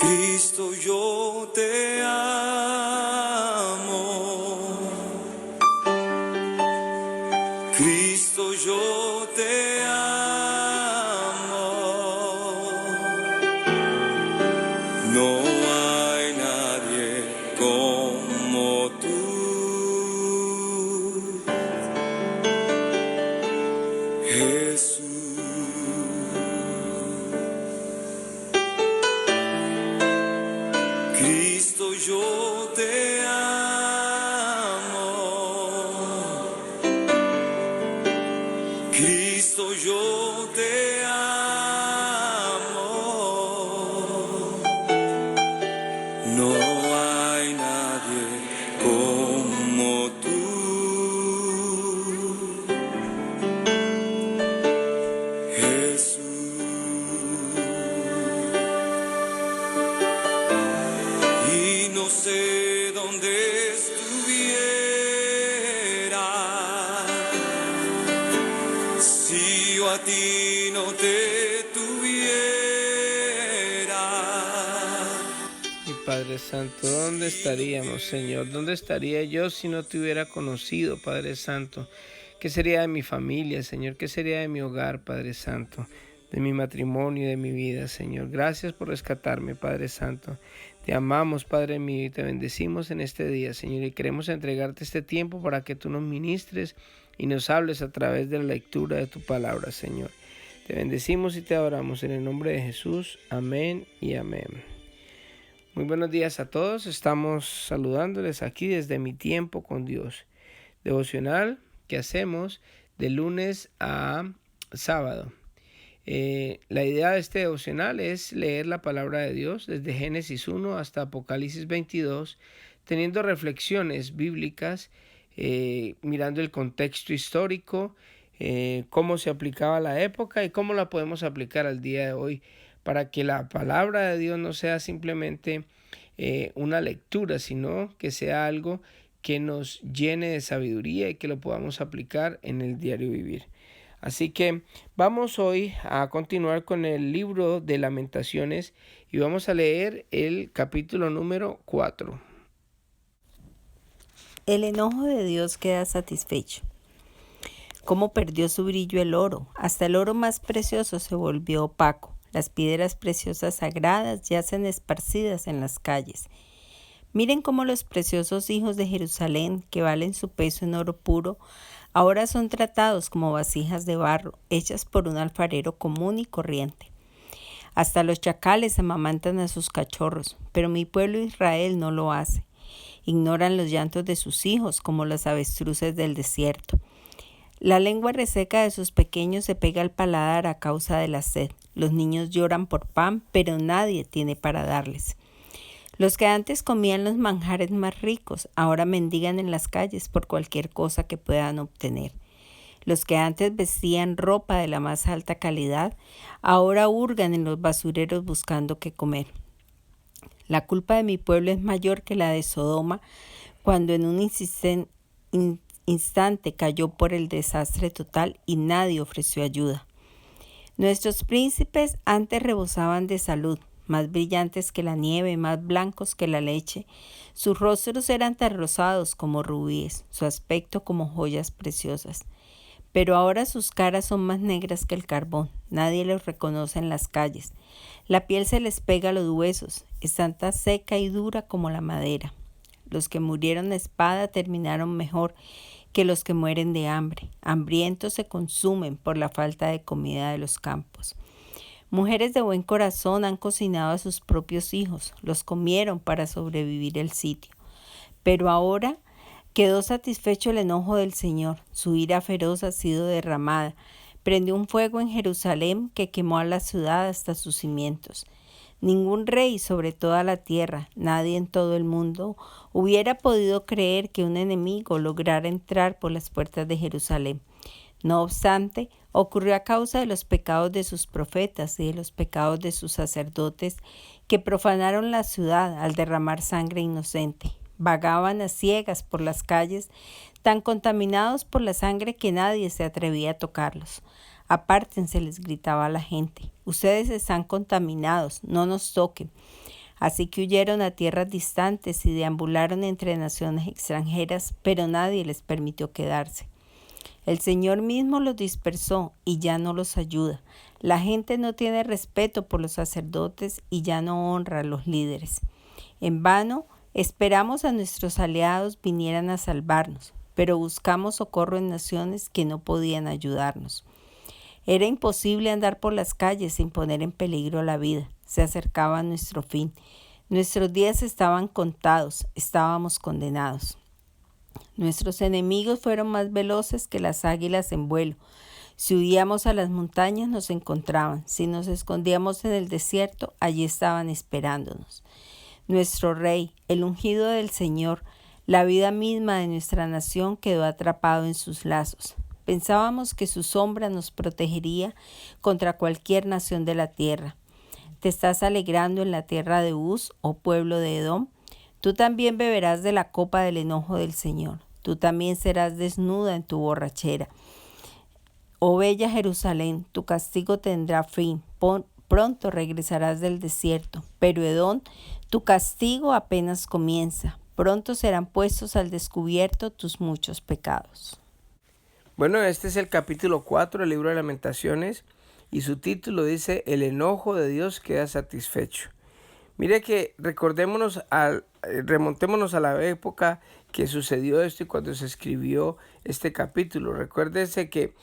Cristo, yo te amo. Cristo, yo te amo. No hay nadie como tú. Jesús. Cristo, yo te amo. Cristo, yo te amo. No hay nadie como tú. Y no sé dónde estuviera si yo a ti no te tuviera. Mi Padre Santo, ¿dónde estaríamos, Señor? ¿Dónde estaría yo si no te hubiera conocido, Padre Santo? ¿Qué sería de mi familia, Señor? ¿Qué sería de mi hogar, Padre Santo? De mi matrimonio y de mi vida, Señor. Gracias por rescatarme, Padre Santo. Te amamos, Padre mío, y te bendecimos en este día, Señor. Y queremos entregarte este tiempo para que tú nos ministres y nos hables a través de la lectura de tu palabra, Señor. Te bendecimos y te adoramos en el nombre de Jesús. Amén y amén. Muy buenos días a todos. Estamos saludándoles aquí desde Mi Tiempo con Dios. Devocional que hacemos de lunes a sábado. La idea de este devocional es leer la palabra de Dios desde Génesis 1 hasta Apocalipsis 22, teniendo reflexiones bíblicas, mirando el contexto histórico, cómo se aplicaba a la época y cómo la podemos aplicar al día de hoy, para que la palabra de Dios no sea simplemente una lectura, sino que sea algo que nos llene de sabiduría y que lo podamos aplicar en el diario vivir. Así que vamos hoy a continuar con el libro de Lamentaciones y vamos a leer el capítulo número 4. El enojo de Dios queda satisfecho. ¿Cómo perdió su brillo el oro? Hasta el oro más precioso se volvió opaco. Las piedras preciosas sagradas yacen esparcidas en las calles. Miren cómo los preciosos hijos de Jerusalén, que valen su peso en oro puro, ahora son tratados como vasijas de barro, hechas por un alfarero común y corriente. Hasta los chacales amamantan a sus cachorros, pero mi pueblo Israel no lo hace. Ignoran los llantos de sus hijos como las avestruces del desierto. La lengua reseca de sus pequeños se pega al paladar a causa de la sed. Los niños lloran por pan, pero nadie tiene para darles. Los que antes comían los manjares más ricos, ahora mendigan en las calles por cualquier cosa que puedan obtener. Los que antes vestían ropa de la más alta calidad, ahora hurgan en los basureros buscando qué comer. La culpa de mi pueblo es mayor que la de Sodoma, cuando en un instante cayó por el desastre total y nadie ofreció ayuda. Nuestros príncipes antes rebosaban de salud, más brillantes que la nieve, más blancos que la leche. Sus rostros eran tan rosados como rubíes, su aspecto como joyas preciosas. Pero ahora sus caras son más negras que el carbón, nadie los reconoce en las calles. La piel se les pega a los huesos, están tan seca y dura como la madera. Los que murieron a espada terminaron mejor que los que mueren de hambre. Hambrientos se consumen por la falta de comida de los campos. Mujeres de buen corazón han cocinado a sus propios hijos, los comieron para sobrevivir el sitio. Pero ahora quedó satisfecho el enojo del Señor, su ira feroz ha sido derramada. Prendió un fuego en Jerusalén que quemó a la ciudad hasta sus cimientos. Ningún rey sobre toda la tierra, nadie en todo el mundo, hubiera podido creer que un enemigo lograra entrar por las puertas de Jerusalén. No obstante, ocurrió a causa de los pecados de sus profetas y de los pecados de sus sacerdotes que profanaron la ciudad al derramar sangre inocente. Vagaban a ciegas por las calles, tan contaminados por la sangre que nadie se atrevía a tocarlos. Apártense, les gritaba a la gente. Ustedes están contaminados, no nos toquen. Así que huyeron a tierras distantes y deambularon entre naciones extranjeras, pero nadie les permitió quedarse. El Señor mismo los dispersó y ya no los ayuda. La gente no tiene respeto por los sacerdotes y ya no honra a los líderes. En vano esperamos a nuestros aliados vinieran a salvarnos, pero buscamos socorro en naciones que no podían ayudarnos. Era imposible andar por las calles sin poner en peligro la vida. Se acercaba nuestro fin. Nuestros días estaban contados, estábamos condenados. Nuestros enemigos fueron más veloces que las águilas en vuelo. Si huíamos a las montañas nos encontraban. Si nos escondíamos en el desierto, allí estaban esperándonos. Nuestro Rey, el ungido del Señor, la vida misma de nuestra nación quedó atrapado en sus lazos. Pensábamos que su sombra nos protegería contra cualquier nación de la tierra. ¿Te estás alegrando en la tierra de Uz, oh pueblo de Edom? Tú también beberás de la copa del enojo del Señor. Tú también serás desnuda en tu borrachera. Oh bella Jerusalén, tu castigo tendrá fin. Pronto regresarás del desierto. Pero Edom, tu castigo apenas comienza. Pronto serán puestos al descubierto tus muchos pecados. Bueno, este es el capítulo 4 del libro de Lamentaciones y su título dice: El enojo de Dios queda satisfecho. Mire que remontémonos a la época que sucedió esto y cuando se escribió este capítulo. Recuérdese que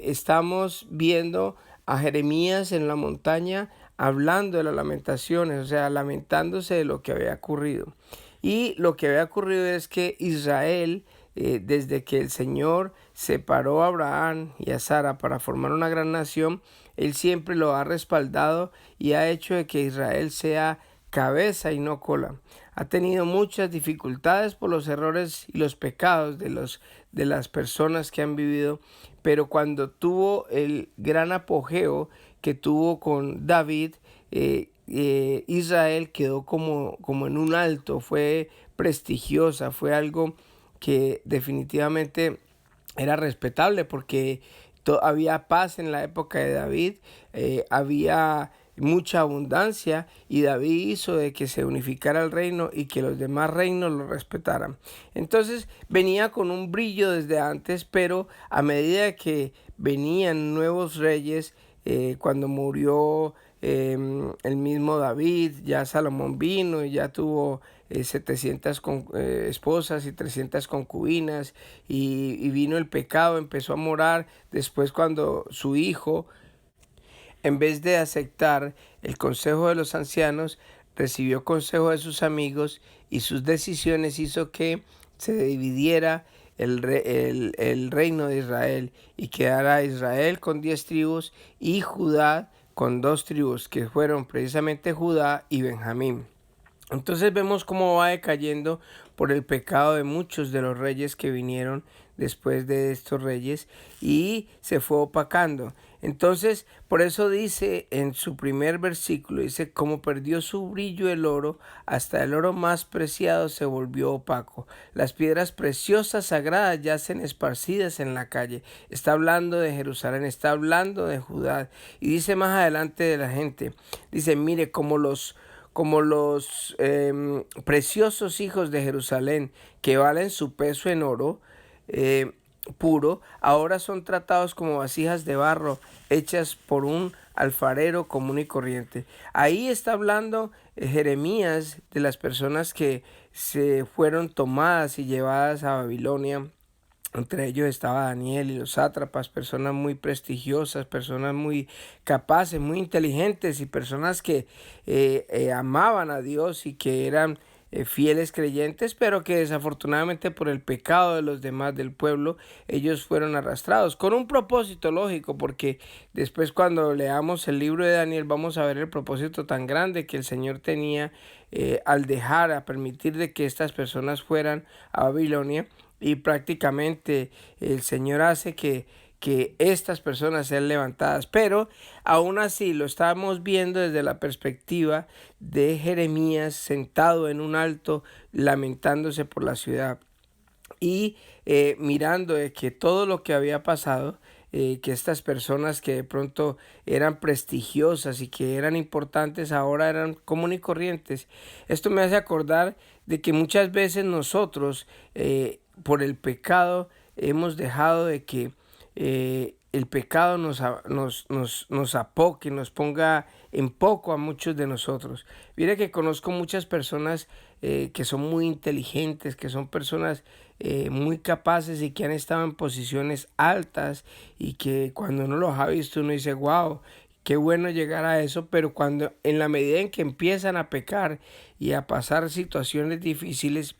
estamos viendo a Jeremías en la montaña hablando de las lamentaciones, o sea, lamentándose de lo que había ocurrido. Y lo que había ocurrido es que Israel, desde que el Señor separó a Abraham y a Sara para formar una gran nación, Él siempre lo ha respaldado y ha hecho de que Israel sea cabeza y no cola. Ha tenido muchas dificultades por los errores y los pecados de las personas que han vivido, pero cuando tuvo el gran apogeo que tuvo con David, Israel quedó como en un alto, fue prestigiosa, fue algo que definitivamente era respetable porque había paz en la época de David, había mucha abundancia y David hizo de que se unificara el reino y que los demás reinos lo respetaran. Entonces venía con un brillo desde antes, pero a medida que venían nuevos reyes, cuando murió el mismo David, ya Salomón vino y ya tuvo 700 esposas y 300 concubinas y vino el pecado, empezó a morar. Después cuando su hijo, en vez de aceptar el consejo de los ancianos, recibió consejo de sus amigos y sus decisiones hizo que se dividiera el reino de Israel y quedara Israel con 10 tribus y Judá con 2 tribus, que fueron precisamente Judá y Benjamín. Entonces vemos cómo va decayendo por el pecado de muchos de los reyes que vinieron después de estos reyes y se fue opacando. Entonces, por eso dice en su primer versículo, dice: como perdió su brillo el oro, hasta el oro más preciado se volvió opaco. Las piedras preciosas sagradas yacen esparcidas en la calle. Está hablando de Jerusalén, está hablando de Judá. Y dice más adelante de la gente, dice: mire, como los preciosos hijos de Jerusalén, que valen su peso en oro puro, ahora son tratados como vasijas de barro hechas por un alfarero común y corriente. Ahí está hablando Jeremías de las personas que se fueron tomadas y llevadas a Babilonia. Entre ellos estaba Daniel y los sátrapas, personas muy prestigiosas, personas muy capaces, muy inteligentes y personas que amaban a Dios y que eran fieles creyentes, pero que desafortunadamente por el pecado de los demás del pueblo, ellos fueron arrastrados con un propósito lógico, porque después cuando leamos el libro de Daniel vamos a ver el propósito tan grande que el Señor tenía al permitir de que estas personas fueran a Babilonia. Y prácticamente el Señor hace que estas personas sean levantadas. Pero aún así lo estamos viendo desde la perspectiva de Jeremías sentado en un alto lamentándose por la ciudad. Y mirando de que todo lo que había pasado que estas personas que de pronto eran prestigiosas y que eran importantes ahora eran común y corrientes. Esto me hace acordar de que muchas veces nosotros por el pecado hemos dejado de que el pecado nos apoque, nos ponga en poco a muchos de nosotros. Mire que conozco muchas personas que son muy inteligentes, que son personas muy capaces y que han estado en posiciones altas y que cuando uno los ha visto uno dice, wow, qué bueno llegar a eso, pero cuando en la medida en que empiezan a pecar y a pasar situaciones difíciles,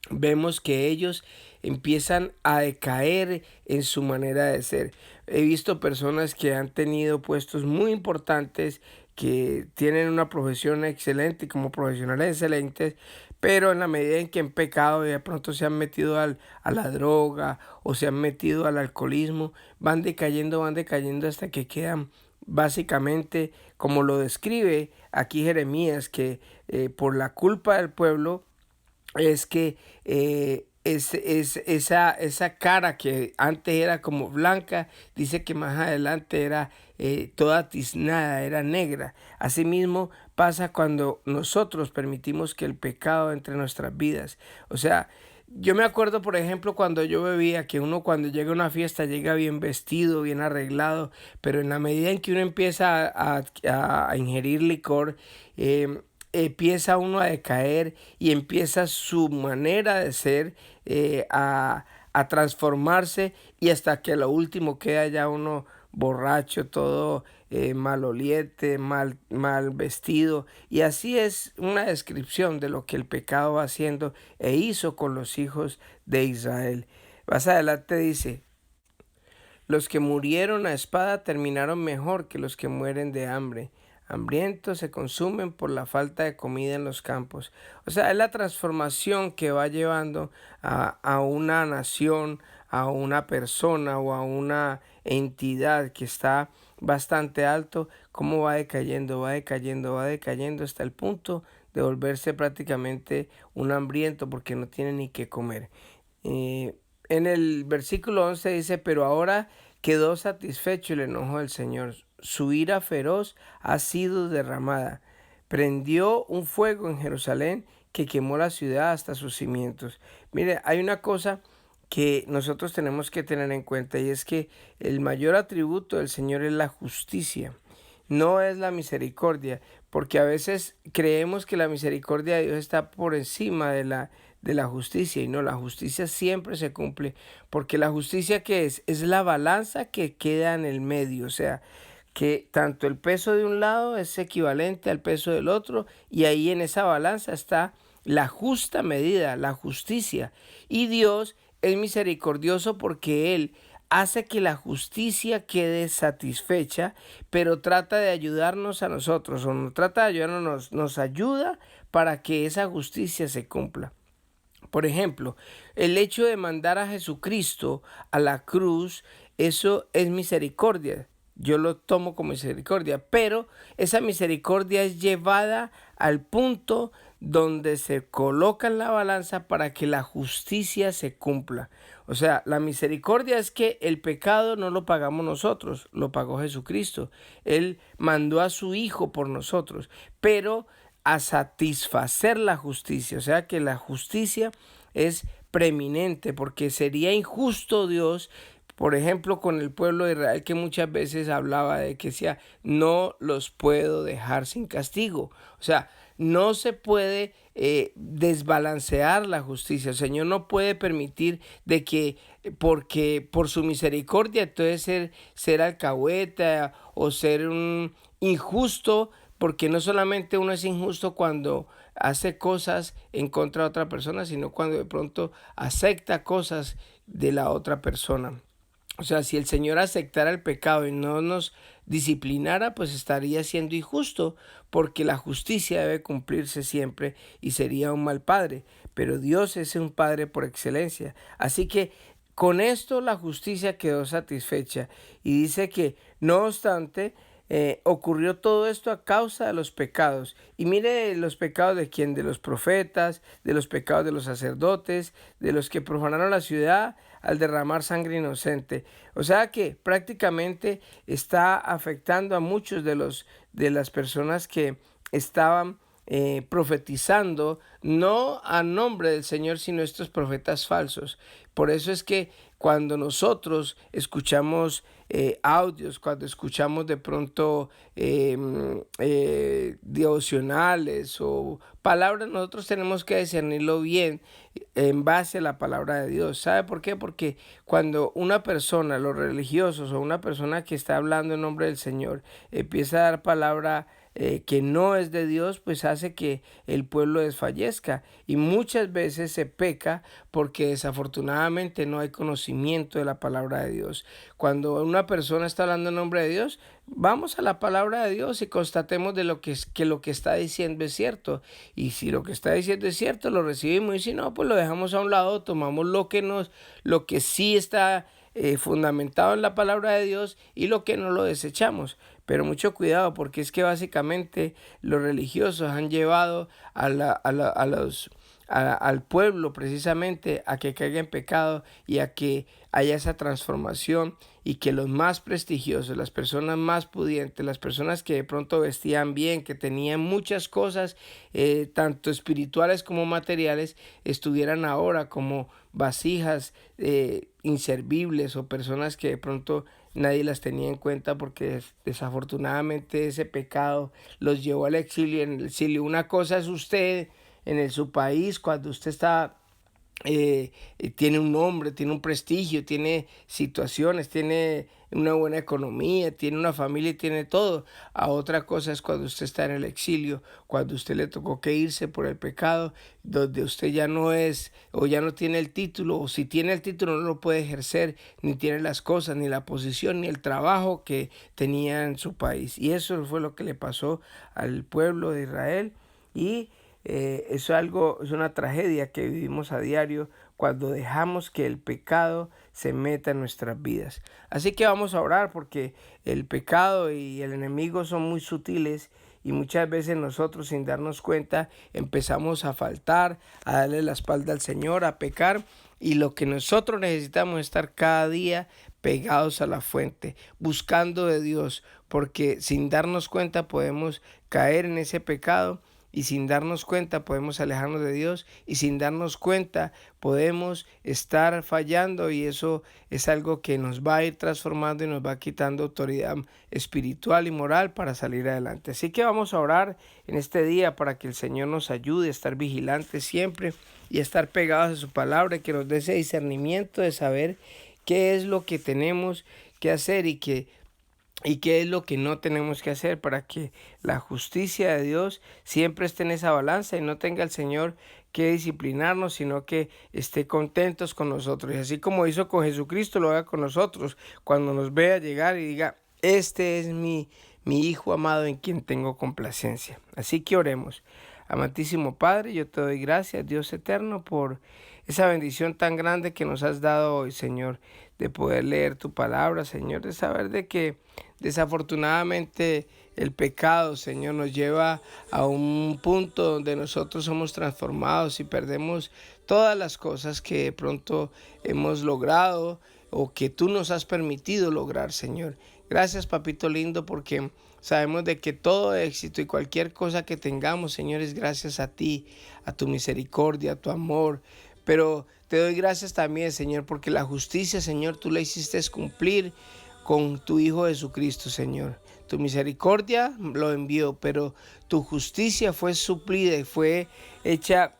vemos que ellos empiezan a decaer en su manera de ser. He visto personas que han tenido puestos muy importantes, que tienen una profesión excelente como profesionales excelentes, pero en la medida en que han pecado y de pronto se han metido a la droga o se han metido al alcoholismo, van decayendo hasta que quedan básicamente como lo describe aquí Jeremías, que por la culpa del pueblo es que esa cara que antes era como blanca, dice que más adelante era toda tiznada, era negra. Asimismo pasa cuando nosotros permitimos que el pecado entre en nuestras vidas. O sea, yo me acuerdo, por ejemplo, cuando yo bebía, que uno cuando llega a una fiesta llega bien vestido, bien arreglado, pero en la medida en que uno empieza a ingerir licor, empieza uno a decaer y empieza su manera de ser a transformarse y hasta que a lo último queda ya uno borracho, todo maloliente, mal vestido. Y así es una descripción de lo que el pecado va haciendo e hizo con los hijos de Israel. Más adelante dice, los que murieron a espada terminaron mejor que los que mueren de hambre. Hambrientos se consumen por la falta de comida en los campos. O sea, es la transformación que va llevando a una nación, a una persona o a una entidad que está bastante alto, cómo va decayendo hasta el punto de volverse prácticamente un hambriento porque no tiene ni qué comer. En el versículo 11 dice, pero ahora quedó satisfecho el enojo del Señor. Su ira feroz ha sido derramada. Prendió un fuego en Jerusalén que quemó la ciudad hasta sus cimientos. Mire, hay una cosa que nosotros tenemos que tener en cuenta y es que el mayor atributo del Señor es la justicia, no es la misericordia, porque a veces creemos que la misericordia de Dios está por encima de la justicia y no, la justicia siempre se cumple, porque la justicia que es la balanza que queda en el medio, o sea, que tanto el peso de un lado es equivalente al peso del otro y ahí en esa balanza está la justa medida, la justicia. Y Dios es misericordioso porque Él hace que la justicia quede satisfecha, pero trata de ayudarnos a nosotros, o no trata de ayudarnos, nos ayuda para que esa justicia se cumpla. Por ejemplo, el hecho de mandar a Jesucristo a la cruz, eso es misericordia. Yo lo tomo como misericordia, pero esa misericordia es llevada al punto donde se coloca en la balanza para que la justicia se cumpla. O sea, la misericordia es que el pecado no lo pagamos nosotros, lo pagó Jesucristo. Él mandó a su Hijo por nosotros, pero a satisfacer la justicia. O sea que la justicia es preeminente porque sería injusto Dios, por ejemplo, con el pueblo de Israel, que muchas veces hablaba de que decía, no los puedo dejar sin castigo. O sea, no se puede desbalancear la justicia. El Señor no puede permitir de que, porque por su misericordia, entonces ser alcahueta o ser un injusto, porque no solamente uno es injusto cuando hace cosas en contra de otra persona, sino cuando de pronto acepta cosas de la otra persona. O sea, si el Señor aceptara el pecado y no nos disciplinara, pues estaría siendo injusto, porque la justicia debe cumplirse siempre y sería un mal padre. Pero Dios es un padre por excelencia. Así que con esto la justicia quedó satisfecha. Y dice que, no obstante, ocurrió todo esto a causa de los pecados. Y mire los pecados de quién, de los profetas, de los pecados de los sacerdotes, de los que profanaron la ciudad, al derramar sangre inocente. O sea que prácticamente está afectando a muchos de las personas que estaban profetizando, no a nombre del Señor, sino estos profetas falsos. Por eso es que cuando nosotros escuchamos audios, cuando escuchamos de pronto devocionales o palabras, nosotros tenemos que discernirlo bien en base a la palabra de Dios. ¿Sabe por qué? Porque cuando una persona, los religiosos o una persona que está hablando en nombre del Señor, empieza a dar palabra que no es de Dios, pues hace que el pueblo desfallezca, y muchas veces se peca porque desafortunadamente no hay conocimiento de la palabra de Dios. Cuando una persona está hablando en nombre de Dios, vamos a la palabra de Dios y constatemos de lo que lo que está diciendo es cierto, y si lo que está diciendo es cierto, lo recibimos, y si no, pues lo dejamos a un lado, tomamos lo que sí está fundamentado en la palabra de Dios, y lo que no lo desechamos. Pero mucho cuidado, porque es que básicamente los religiosos han llevado al pueblo precisamente a que caiga en pecado y a que haya esa transformación, y que los más prestigiosos, las personas más pudientes, las personas que de pronto vestían bien, que tenían muchas cosas tanto espirituales como materiales, estuvieran ahora como vasijas inservibles, o personas que de pronto nadie las tenía en cuenta, porque desafortunadamente ese pecado los llevó al exilio. En el exilio, una cosa es usted en su país, cuando usted está tiene un nombre, tiene un prestigio, tiene situaciones, tiene una buena economía, tiene una familia y tiene todo. A otra cosa es cuando usted está en el exilio, cuando usted le tocó que irse por el pecado, donde usted ya no es, o ya no tiene el título, o si tiene el título no lo puede ejercer, ni tiene las cosas, ni la posición, ni el trabajo que tenía en su país. Y eso fue lo que le pasó al pueblo de Israel, y es una tragedia que vivimos a diario cuando dejamos que el pecado se meta en nuestras vidas. Así que vamos a orar, porque el pecado y el enemigo son muy sutiles, y muchas veces nosotros, sin darnos cuenta, empezamos a faltar, a darle la espalda al Señor, a pecar, y lo que nosotros necesitamos es estar cada día pegados a la fuente, buscando de Dios, porque sin darnos cuenta podemos caer en ese pecado, y sin darnos cuenta podemos alejarnos de Dios, y sin darnos cuenta podemos estar fallando, y eso es algo que nos va a ir transformando y nos va quitando autoridad espiritual y moral para salir adelante. Así que vamos a orar en este día para que el Señor nos ayude a estar vigilantes siempre y a estar pegados a su palabra, y que nos dé ese discernimiento de saber qué es lo que tenemos que hacer y qué es lo que no tenemos que hacer, para que la justicia de Dios siempre esté en esa balanza y no tenga el Señor que disciplinarnos, sino que esté contentos con nosotros. Y así como hizo con Jesucristo, lo haga con nosotros, cuando nos vea llegar y diga: este es mi Hijo amado en quien tengo complacencia. Así que oremos. Amantísimo Padre, yo te doy gracias, Dios eterno, por esa bendición tan grande que nos has dado hoy, Señor, de poder leer tu palabra, Señor, de saber de que desafortunadamente el pecado, Señor, nos lleva a un punto donde nosotros somos transformados y perdemos todas las cosas que de pronto hemos logrado o que tú nos has permitido lograr, Señor. Gracias, papito lindo, porque sabemos de que todo éxito y cualquier cosa que tengamos, Señor, es gracias a ti, a tu misericordia, a tu amor. Pero te doy gracias también, Señor, porque la justicia, Señor, tú la hiciste cumplir con tu Hijo Jesucristo, Señor. Tu misericordia lo envió, pero tu justicia fue suplida y fue hecha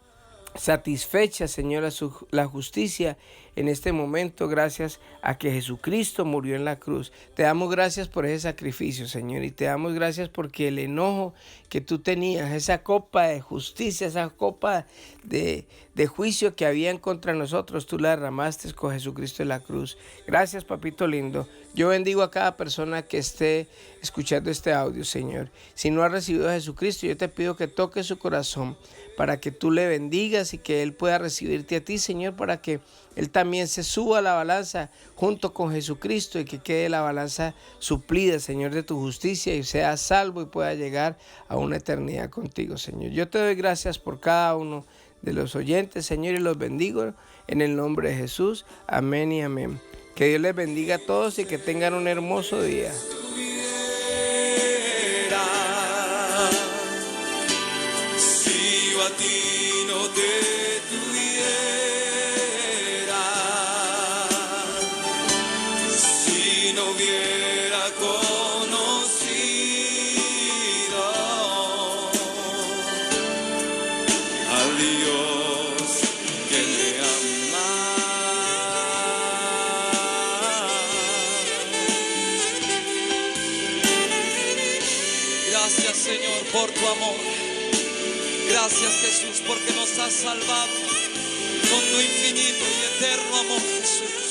satisfecha, Señor, la justicia en este momento, gracias a que Jesucristo murió en la cruz. Te damos gracias por ese sacrificio, Señor, y te damos gracias porque el enojo que tú tenías, esa copa de justicia, esa copa de juicio que había en contra de nosotros, tú la derramaste con Jesucristo en la cruz. Gracias, papito lindo. Yo bendigo a cada persona que esté escuchando este audio, Señor. Si no ha recibido a Jesucristo, yo te pido que toques su corazón para que tú le bendigas y que Él pueda recibirte a ti, Señor, para que Él también se suba a la balanza junto con Jesucristo y que quede la balanza suplida, Señor, de tu justicia, y sea salvo y pueda llegar a una eternidad contigo, Señor. Yo te doy gracias por cada uno de los oyentes, Señor, y los bendigo en el nombre de Jesús. Amén y amén. Que Dios les bendiga a todos y que tengan un hermoso día. Si yo a ti no te tuviera, si no hubiera conocido al Dios que me ama. Gracias, Señor, por tu amor. Gracias, Jesús, porque nos has salvado con tu infinito y eterno amor, Jesús.